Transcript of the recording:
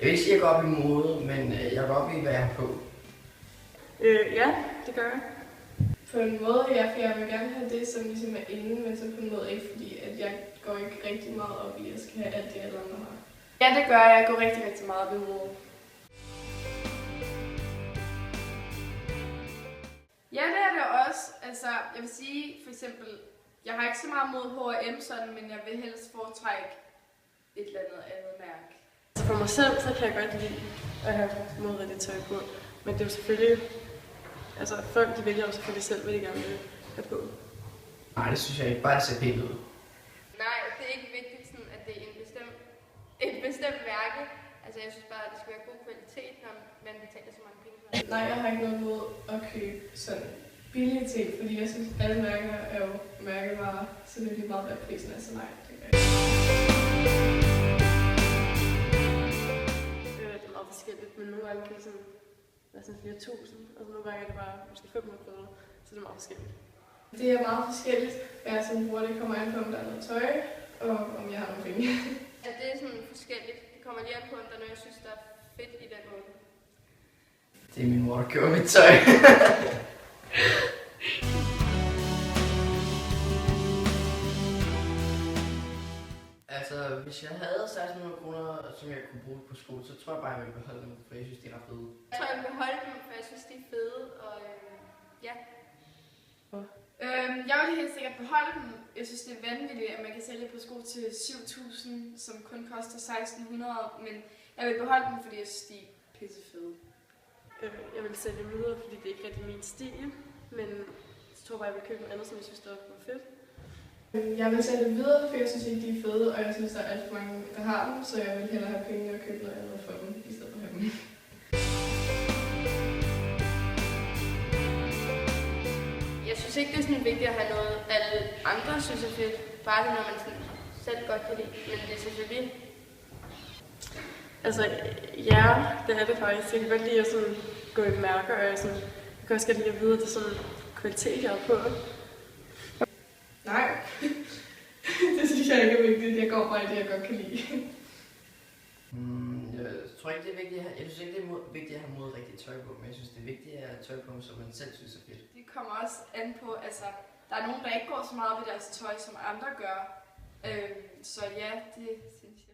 vil ikke sige, at jeg går op i mode, men jeg går op i, hvad jeg har på. Ja, det gør jeg. På en måde, ja, for jeg vil gerne have det, som ligesom er inde, men så på en måde ikke, fordi at jeg går ikke rigtig meget op i, at jeg skal have alt det, alle andre har. Ja, det gør jeg. Jeg går rigtig, rigtig meget op i mode. Ja, det er det også. Altså, jeg vil sige, for eksempel, jeg har ikke så meget mod H&M sådan, men jeg vil helst foretrække et eller andet mærke. Så for mig selv, så kan jeg godt lide at have modrigtigt tøj på, men det er jo selvfølgelig, altså folk de vælger jo selvfølgelig selv, hvad de gerne vil have på. Nej, det synes jeg ikke. Bare det ser pænt ud. Nej, det er ikke vigtigt, sådan, at det er et bestemt mærke. Altså, jeg synes bare, at det skal være god kvalitet, når man betaler så mange penge for det. Nej, jeg har ikke noget mod at købe sådan billige ting, fordi jeg synes, at alle mærker er jo mærkevarer, så det er lige meget, hvad prisen er, så nej, det gør jeg ikke. Det er meget forskelligt, men nogle gange kan det sådan være sådan flere tusind, og nogle gange er det bare måske 500 kroner, så det er meget forskelligt. Det er meget forskelligt, hvad jeg sådan bruger. Det kommer an på, om der er noget tøj, og om jeg har nogle penge. Ja, det er sådan forskelligt. Det kommer lige an på, om der er noget, jeg synes, der er fedt i den måde. Det er min mor, der køber mit tøj. Altså, hvis jeg havde 1600 kroner, som jeg kunne bruge på sko, så tror jeg bare, jeg ville beholde dem, for jeg synes, de er ret fede. Jeg tror, jeg vil beholde dem, for jeg synes, de er fede, og ja. Jeg vil helt sikkert beholde dem. Jeg synes, det er vanvittigt, at man kan sælge på sko til 7.000, som kun koster 1.600, men jeg vil beholde dem, fordi jeg synes, de er pissefede. Jeg vil sælge dem videre, fordi det er ikke rigtig min stil, men jeg tror bare, jeg vil købe noget andet, som jeg synes, der var fedt. Jeg vil sælge dem videre, for jeg synes ikke, de er fede, og jeg synes, der er alt for mange, der har dem, så jeg vil hellere have penge og købe noget andet for dem, i stedet for at have dem. Jeg synes ikke, det er sådan vigtigt at have noget, alle andre synes er fedt. Bare det, når man sådan selv godt kan lide. Men det er selvfølgelig... Altså, ja, det er det faktisk. Jeg kan godt lide at sådan gå i mærker, og jeg kan også godt lide at vide, at det er sådan kvalitet, jeg har på. Nej, det synes jeg ikke er vigtigt. Jeg går bare i det, jeg godt kan lide. Jeg tror ikke, det er vigtigt. Jeg synes ikke, det er vigtigt at have mod rigtigt tøj på, men jeg synes, det er vigtigt at have tøj på, som man selv synes er fedt. Det kommer også an på, altså, der er nogen, der ikke går så meget ved deres tøj, som andre gør. Så ja, det synes jeg.